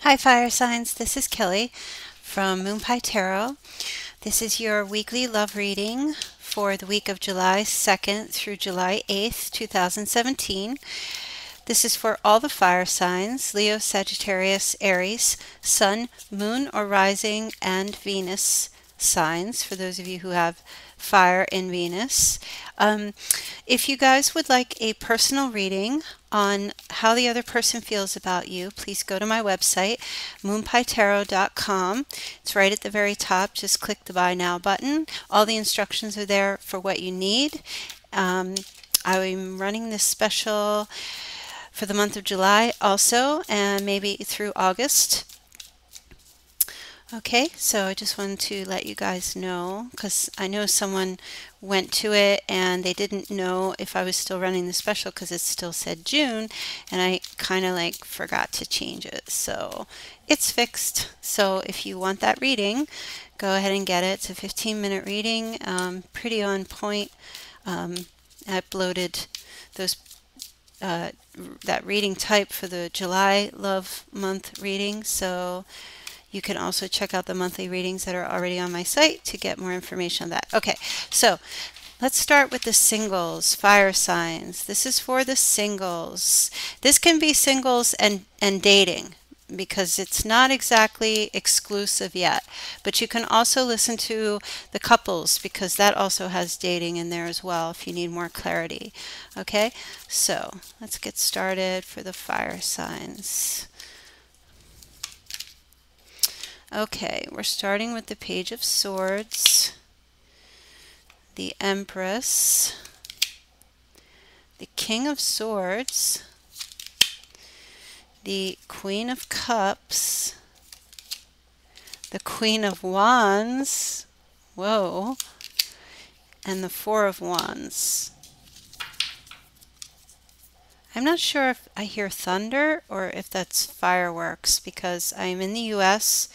Hi Fire Signs, this is Kelly from Moon Pie Tarot. This is your weekly love reading for the week of July 2nd through July 8th, 2017. This is for all the fire signs: Leo, Sagittarius, Aries, Sun, Moon or Rising, and Venus signs, for those of you who have fire in Venus. If you guys would like a personal reading on how the other person feels about you, please go to my website, moonpietarot.com. It's right at the very top. Just click the Buy Now button. All the instructions are there for what you need. I'm running this special for the month of July also, and maybe through August. Okay, so I just wanted to let you guys know, because I know someone went to it and they didn't know if I was still running the special because it still said June, and I kind of like forgot to change it. So it's fixed. So if you want that reading, go ahead and get it. It's a 15-minute reading, pretty on point. I uploaded those that reading type for the July love month reading, so you can also check out the monthly readings that are already on my site to get more information on that. Okay, so let's start with the singles, fire signs. This is for the singles. This can be singles and dating, because it's not exactly exclusive yet. But you can also listen to the couples, because that also has dating in there as well if you need more clarity. Okay, so let's get started for the fire signs. Okay, we're starting with the Page of Swords, the Empress, the King of Swords, the Queen of Cups, the Queen of Wands, whoa, and the Four of Wands. I'm not sure if I hear thunder or if that's fireworks, because I'm in the US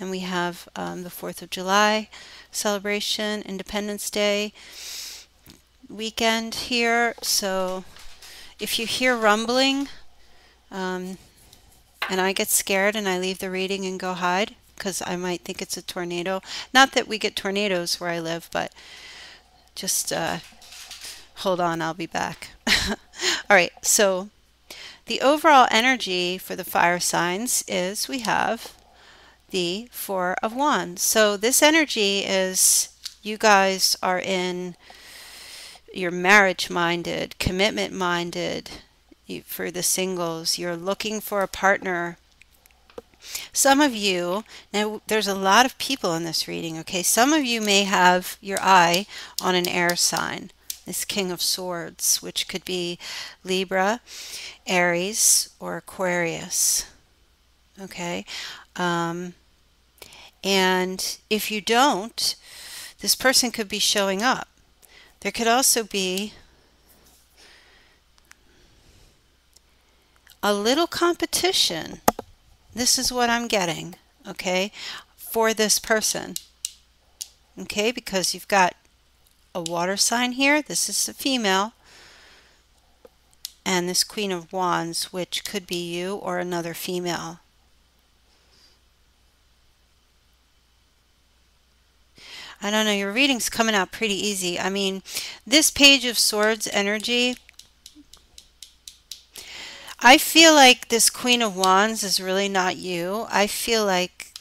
and we have the 4th of July celebration, Independence Day weekend here. So if you hear rumbling, and I get scared and I leave the reading and go hide, because I might think it's a tornado. Not that we get tornadoes where I live, but just hold on, I'll be back. All right, so the overall energy for the fire signs is we have the Four of Wands. So this energy is, you guys are in, you're marriage minded, commitment minded. For the singles, you're looking for a partner. Some of you, now there's a lot of people in this reading, okay? Some of you may have your eye on an air sign, this King of Swords, which could be Libra, Aries, or Aquarius, okay? And if you don't, this person could be showing up. There could also be a little competition. This is what I'm getting, okay, for this person, okay, because you've got a water sign here. This is a female, and this Queen of Wands, which could be you or another female. I don't know, your reading's coming out pretty easy. I mean, this Page of Swords energy, I feel like this Queen of Wands is really not you. I feel like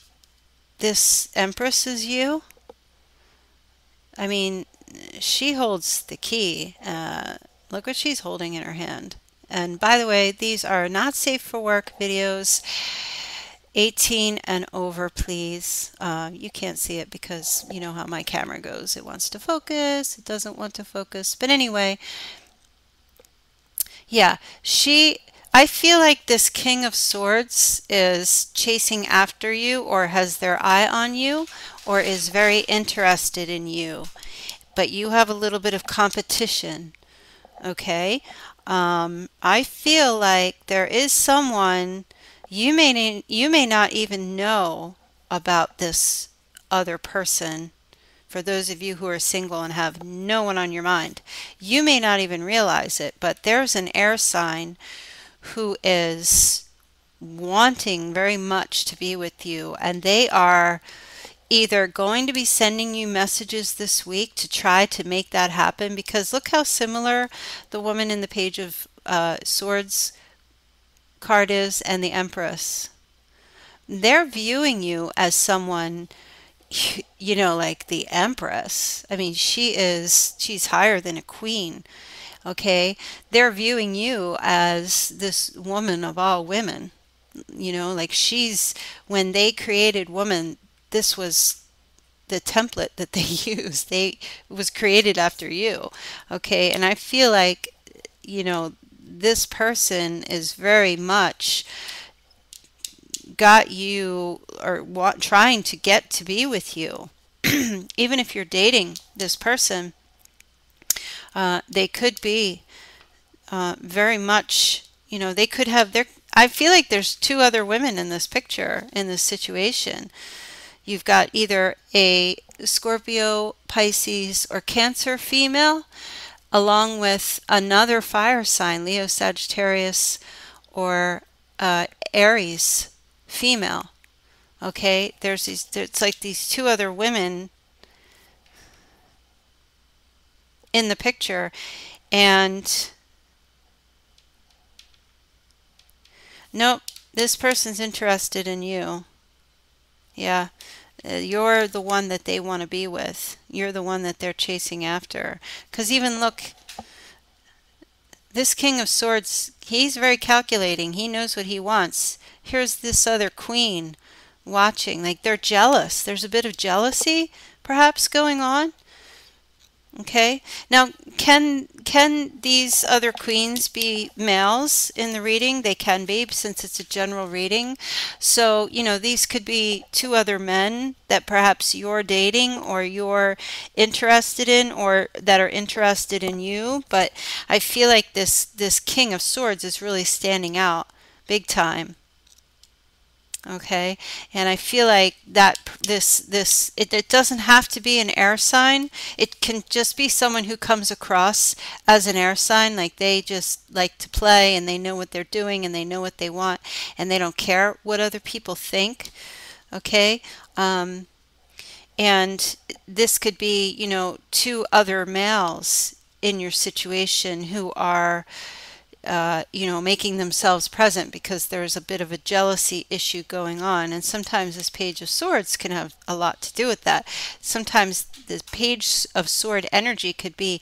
this Empress is you. I mean, she holds the key. Look what she's holding in her hand. And by the way, these are not safe for work videos. 18 and over, please. You can't see it because you know how my camera goes. It wants to focus, it doesn't want to focus. But anyway, yeah, I feel like this King of Swords is chasing after you, or has their eye on you, or is very interested in you. But you have a little bit of competition, okay? I feel like there is someone, you may not even know about this other person. For those of you who are single and have no one on your mind, you may not even realize it, but there's an air sign who is wanting very much to be with you, and they are either going to be sending you messages this week to try to make that happen, because look how similar the woman in the Page of Swords card is and the Empress. They're viewing you as someone, like the Empress. I mean, she's higher than a queen. Okay, they're viewing you as this woman of all women. Like when they created woman, this was the template that they used. It was created after you. Okay, and I feel like, this person is very much got you, or trying to get to be with you. Even if you're dating this person, they could be very much, they could have their, I feel like there's two other women in this picture, in this situation. You've got either a Scorpio, Pisces, or Cancer female, along with another fire sign, Leo, Sagittarius, or Aries female. Okay, it's like these two other women in the picture, and nope, this person's interested in you. Yeah, you're the one that they want to be with. You're the one that they're chasing after. Because even look, this King of Swords, he's very calculating. He knows what he wants. Here's this other queen watching. Like, they're jealous. There's a bit of jealousy perhaps going on. Okay, now can these other queens be males in the reading? They can be, since it's a general reading. So, these could be two other men that perhaps you're dating, or you're interested in, or that are interested in you. But I feel like this King of Swords is really standing out big time. Okay, and I feel like that it doesn't have to be an air sign. It can just be someone who comes across as an air sign, like they just like to play, and they know what they're doing, and they know what they want, and they don't care what other people think. Okay, and this could be, two other males in your situation who are making themselves present, because there's a bit of a jealousy issue going on. And sometimes this Page of Swords can have a lot to do with that. Sometimes the Page of Sword energy could be,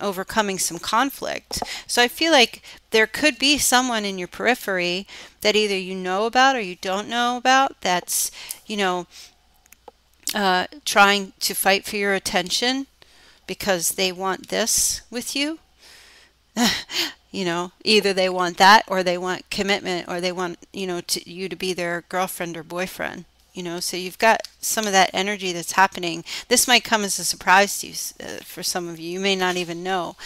overcoming some conflict. So I feel like there could be someone in your periphery that either you know about or you don't know about, that's, trying to fight for your attention because they want this with you. Either they want that, or they want commitment, or they want, you to be their girlfriend or boyfriend. So you've got some of that energy that's happening. This might come as a surprise to you, for some of you. You may not even know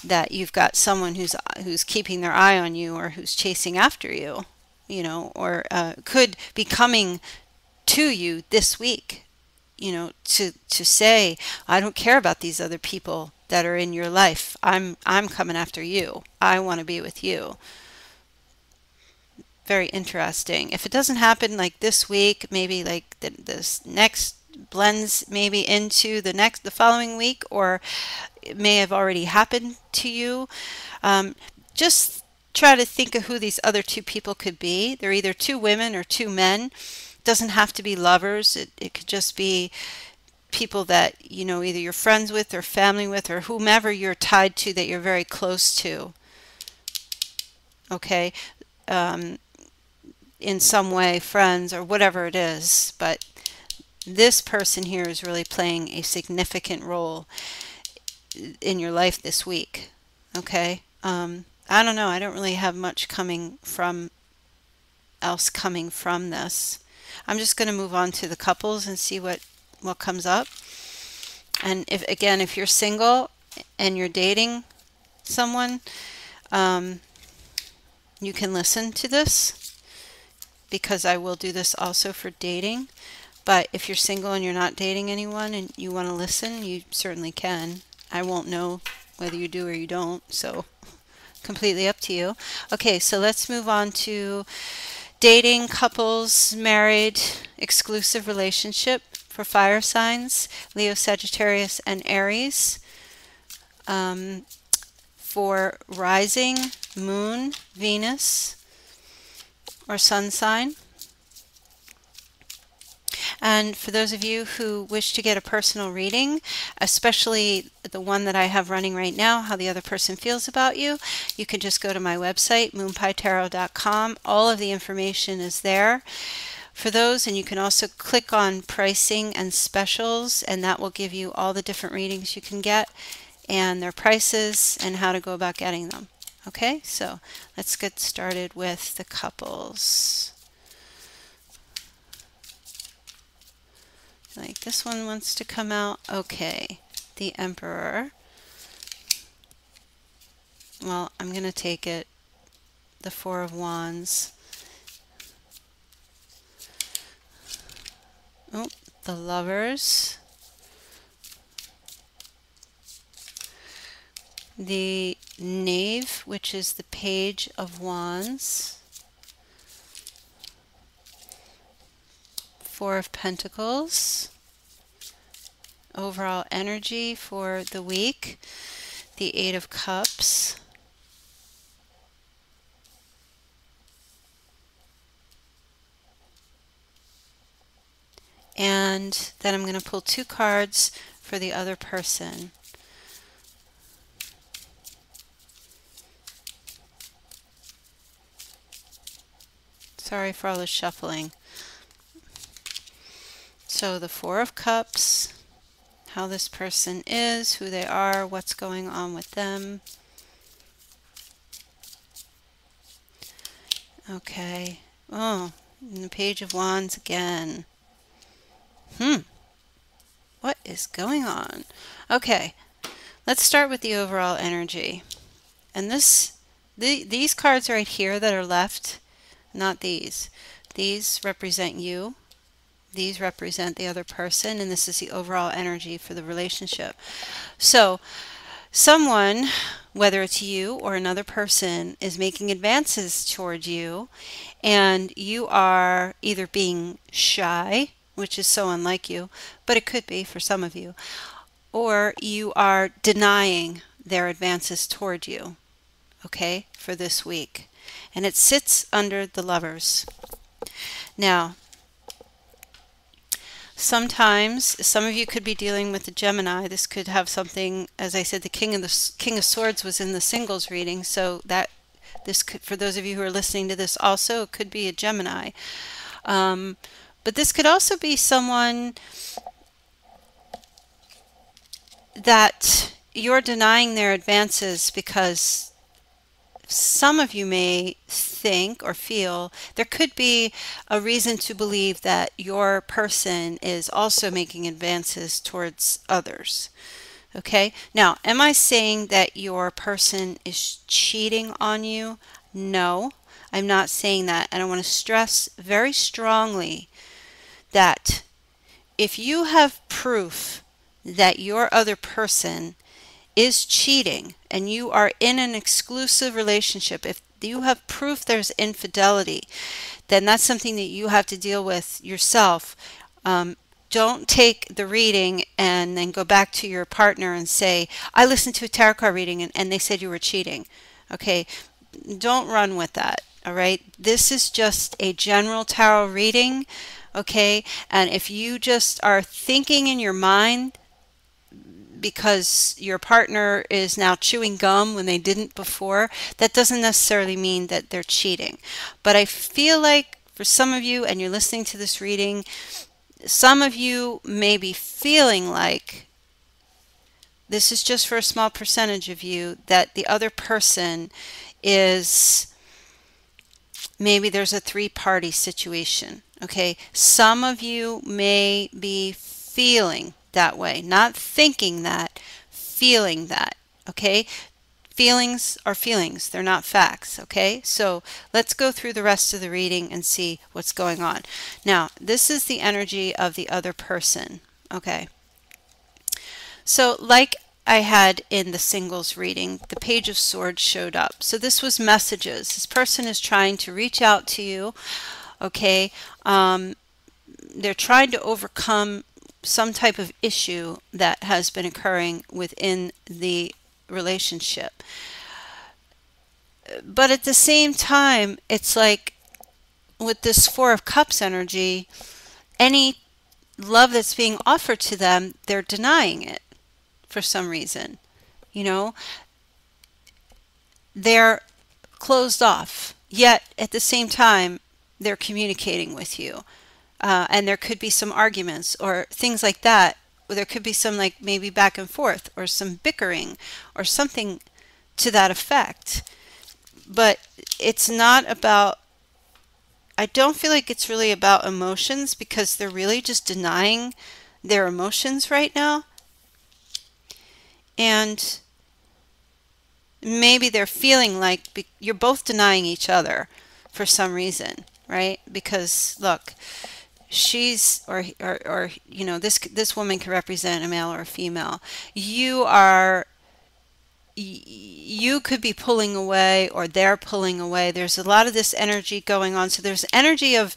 that you've got someone who's keeping their eye on you, or who's chasing after you, or could be coming to you this week, to say, I don't care about these other people that are in your life. I'm coming after you. I want to be with you. Very interesting. If it doesn't happen like this week, maybe like this next blends maybe into the following week, or it may have already happened to you. Just try to think of who these other two people could be. They're either two women or two men. It doesn't have to be lovers. It could just be people that, either you're friends with, or family with, or whomever you're tied to, that you're very close to. Okay, in some way, friends, or whatever it is. But this person here is really playing a significant role in your life this week. Okay, I don't know. I don't really have much coming from this. I'm just going to move on to the couples and see what comes up. And if you're single and you're dating someone, you can listen to this, because I will do this also for dating. But if you're single and you're not dating anyone and you want to listen, you certainly can. I won't know whether you do or you don't, so completely up to you. Okay, so let's move on to dating, couples, married, exclusive relationship for fire signs, Leo, Sagittarius, and Aries. For rising, moon, Venus, or sun sign. And for those of you who wish to get a personal reading, especially the one that I have running right now, how the other person feels about you, you can just go to my website, moonpietarot.com. All of the information is there for those, and you can also click on pricing and specials, and that will give you all the different readings you can get and their prices and how to go about getting them. Okay, so let's get started with the couples. Like this one wants to come out. Okay, the Emperor. Well, I'm going to take it. The Four of Wands. Oh, the Lovers. The Knave, which is the Page of Wands. Four of Pentacles. Overall energy for the week. The Eight of Cups. And then I'm going to pull 2 cards for the other person. Sorry for all the shuffling. So the Four of Cups, how this person is, who they are, what's going on with them. Okay. Oh, and the Page of Wands again. What is going on? Okay, let's start with the overall energy. And these cards right here that are left, not these. These represent you. These represent the other person, and this is the overall energy for the relationship. So someone, whether it's you or another person, is making advances toward you, and you are either being shy, which is so unlike you, but it could be for some of you, or you are denying their advances toward you, okay, for this week. And it sits under the Lovers. Now, sometimes some of you could be dealing with the Gemini. This could have something, as I said, the King of Swords was in the singles reading, so that this could, for those of you who are listening to this also, it could be a Gemini. But this could also be someone that you're denying their advances because some of you may think or feel there could be a reason to believe that your person is also making advances towards others. Okay, now, am I saying that your person is cheating on you? No, I'm not saying that. And I want to stress very strongly that if you have proof that your other person is cheating and you are in an exclusive relationship, if you have proof there's infidelity, then that's something that you have to deal with yourself. Don't take the reading and then go back to your partner and say, I listened to a tarot card reading and they said you were cheating. Okay, don't run with that. All right, this is just a general tarot reading. Okay, and if you just are thinking in your mind because your partner is now chewing gum when they didn't before, that doesn't necessarily mean that they're cheating. But I feel like for some of you, and you're listening to this reading, some of you may be feeling like this is just for a small percentage of you, that the other person is, maybe there's a three-party situation. Okay, some of you may be feeling that way, not thinking that, feeling that. Okay, feelings are feelings, they're not facts. Okay, so let's go through the rest of the reading and see what's going on. Now, this is the energy of the other person. Okay, so like I had in the singles reading, the Page of Swords showed up. So this was messages. This person is trying to reach out to you, okay? They're trying to overcome some type of issue that has been occurring within the relationship. But at the same time, it's like with this Four of Cups energy, any love that's being offered to them, they're denying it for some reason. You know, they're closed off, yet at the same time, they're communicating with you. And there could be some arguments or things like that. There could be some, like, maybe back and forth or some bickering or something to that effect. But it's not about, I don't feel like it's really about emotions, because they're really just denying their emotions right now. And maybe they're feeling like you're both denying each other for some reason, right? Because look, she's or you know, this woman can represent a male or a female. You could be pulling away, or they're pulling away. There's a lot of this energy going on. So there's energy of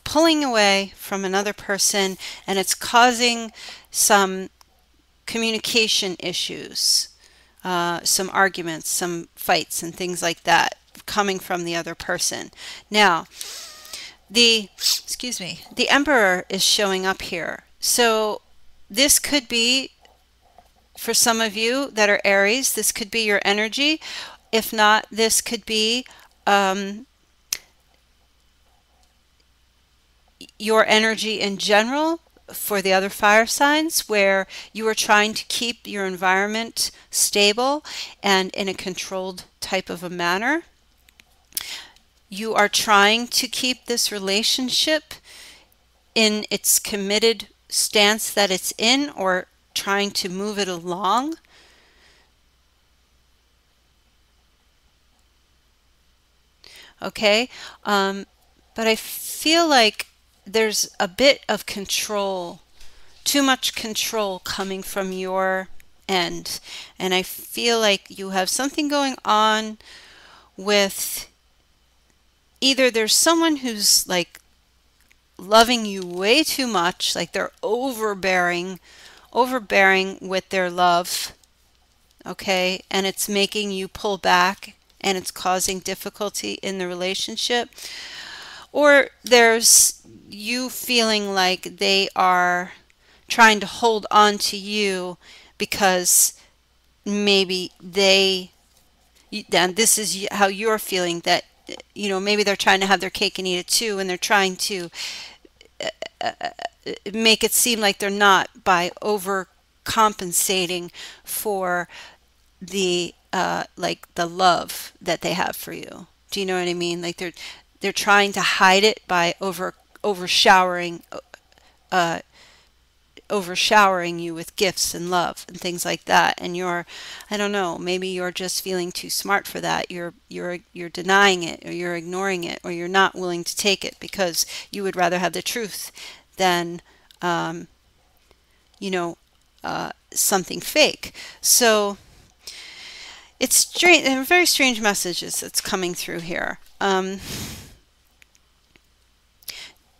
pulling away from another person, and it's causing some communication issues, some arguments, some fights, and things like that coming from the other person. Now, the Emperor is showing up here. So this could be, for some of you that are Aries, this could be your energy. If not, this could be your energy in general for the other fire signs, where you are trying to keep your environment stable and in a controlled type of a manner. You are trying to keep this relationship in its committed stance that it's in, or trying to move it along. Okay, but I feel like there's a bit of control, too much control coming from your end. And I feel like you have something going on with, either there's someone who's like loving you way too much, like they're overbearing with their love, okay, and it's making you pull back and it's causing difficulty in the relationship. Or there's you feeling like they are trying to hold on to you because maybe and this is how you're feeling, that, you know, maybe they're trying to have their cake and eat it too, and they're trying to make it seem like they're not, by overcompensating for the like the love that they have for you. Do you know what I mean? Like they're trying to hide it by overshowering you with gifts and love and things like that. And I don't know, maybe you're just feeling too smart for that. You're denying it, or you're ignoring it, or you're not willing to take it because you would rather have the truth than you know, something fake. So it's strange, and very strange messages that's coming through here.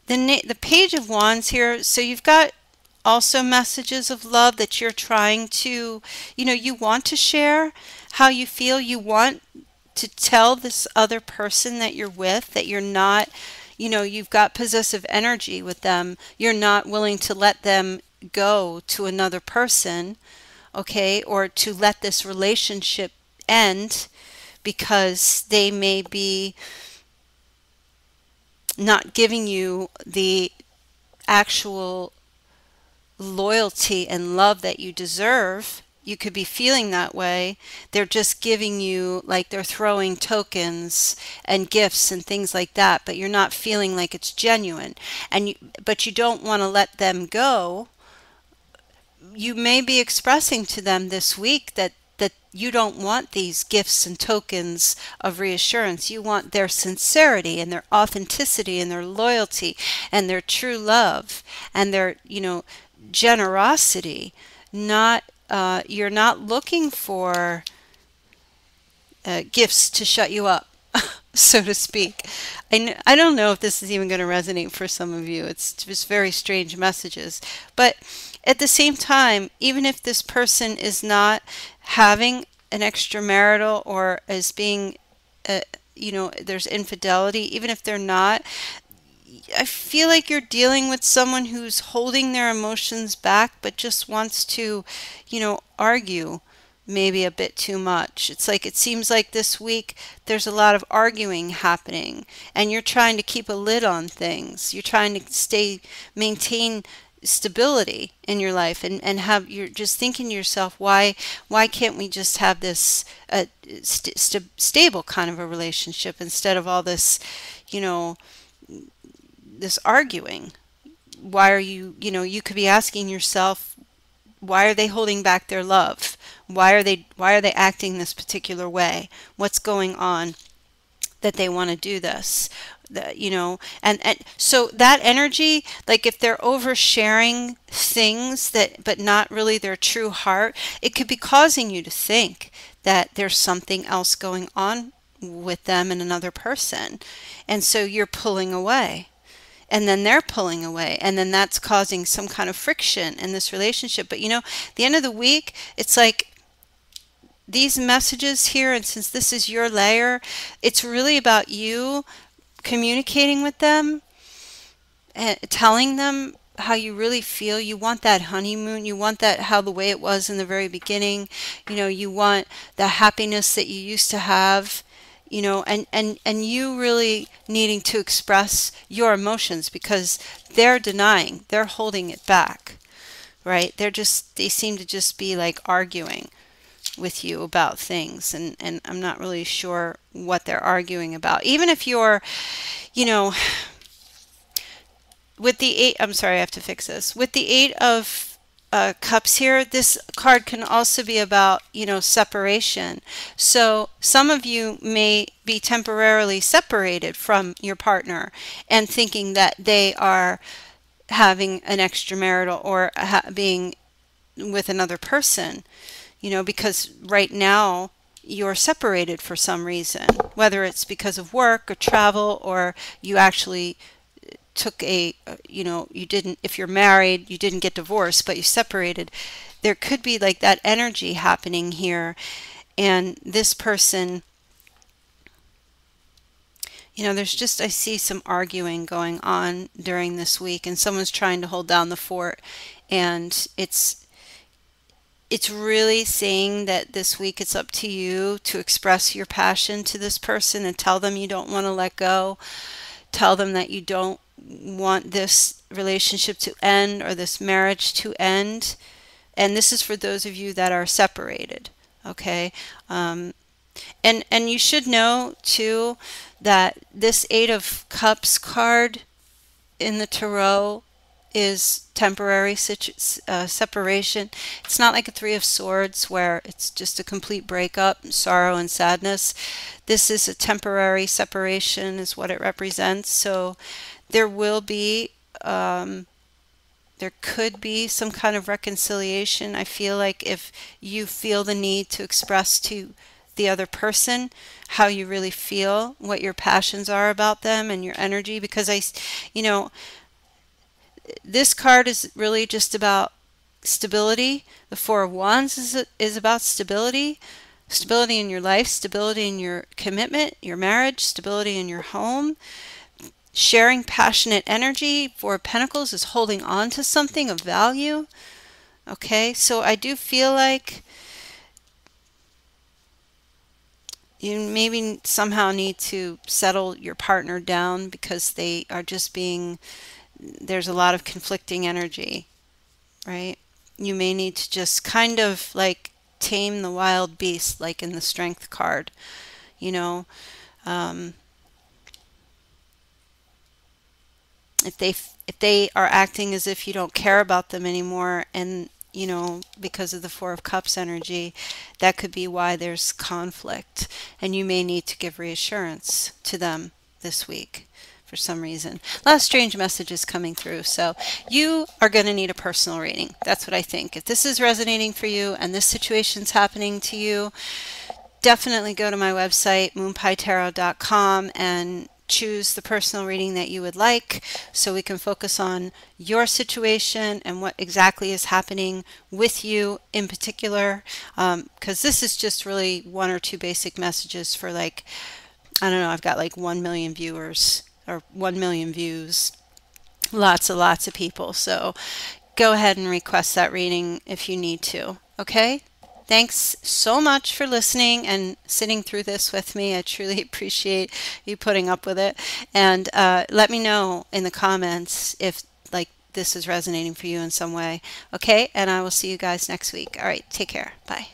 The Page of Wands here, so you've got also messages of love that you're trying to, you know, you want to share how you feel. You want to tell this other person that you're with that you're not, you know, you've got possessive energy with them. You're not willing to let them go to another person, okay, or to let this relationship end because they may be not giving you the actual loyalty and love that you deserve. You could be feeling that way. They're just giving you, like, they're throwing tokens and gifts and things like that, but you're not feeling like it's genuine. But you don't want to let them go. You may be expressing to them this week that you don't want these gifts and tokens of reassurance. You want their sincerity and their authenticity and their loyalty and their true love and their, you know, generosity, not you're not looking for gifts to shut you up, so to speak. I don't know if this is even going to resonate for some of you. It's just very strange messages. But at the same time, even if this person is not having an extramarital or as being, there's infidelity, even if they're not, I feel like you're dealing with someone who's holding their emotions back but just wants to, argue maybe a bit too much. It's like it seems like this week there's a lot of arguing happening and you're trying to keep a lid on things. You're trying to maintain stability in your life and you're just thinking to yourself, why can't we just have this stable kind of a relationship instead of all this, you know, this arguing? Why are you could be asking yourself, why are they holding back their love? Why are they acting this particular way? What's going on that they want to do this? And so that energy, like if they're oversharing things but not really their true heart, it could be causing you to think that there's something else going on with them and another person. And so you're pulling away. And then they're pulling away, and then that's causing some kind of friction in this relationship. But at the end of the week, it's like these messages here, and since this is your layer, it's really about you communicating with them and telling them how you really feel. You want that honeymoon. You want that how the way it was in the very beginning. You want the happiness that you used to have. And you really needing to express your emotions because they're denying, they're holding it back, right? They seem to just be like arguing with you about things, and I'm not really sure what they're arguing about. Even if you're, with the eight, I'm sorry, I have to fix this. With the Eight of Cups here, this card can also be about, separation. So some of you may be temporarily separated from your partner and thinking that they are having an extramarital or being with another person, because right now you're separated for some reason, whether it's because of work or travel, or you actually took you didn't, if you're married, you didn't get divorced, but you separated. There could be like that energy happening here. And this person, there's just, I see some arguing going on during this week, and someone's trying to hold down the fort. And it's really saying that this week it's up to you to express your passion to this person and tell them you don't want to let go. Tell them that you don't want this relationship to end or this marriage to end. And this is for those of you that are separated, okay? And you should know too that this Eight of Cups card in the Tarot is temporary separation. It's not like a Three of Swords where it's just a complete breakup, sorrow and sadness. This is a temporary separation is what it represents. So there will be, there could be some kind of reconciliation. I feel like if you feel the need to express to the other person how you really feel, what your passions are about them and your energy, because this card is really just about stability. The Four of Wands is about stability. Stability in your life, stability in your commitment, your marriage, stability in your home. Sharing passionate energy. Four of Pentacles is holding on to something of value. Okay, so I do feel like you maybe somehow need to settle your partner down because they are just there's a lot of conflicting energy, right? You may need to just kind of like tame the wild beast, like in the Strength card, if they are acting as if you don't care about them anymore, and because of the Four of Cups energy, that could be why there's conflict, and you may need to give reassurance to them this week for some reason. A lot of strange messages coming through. So you are going to need a personal reading. That's what I think. If this is resonating for you and this situation's happening to you, definitely go to my website, moonpietarot.com, and choose the personal reading that you would like so we can focus on your situation and what exactly is happening with you in particular. Because this is just really one or two basic messages for, like, I don't know, I've got like 1 million viewers or 1 million views. Lots and lots of people. So go ahead and request that reading if you need to. Okay? Thanks so much for listening and sitting through this with me. I truly appreciate you putting up with it. And let me know in the comments if like this is resonating for you in some way. Okay? And I will see you guys next week. All right. Take care. Bye.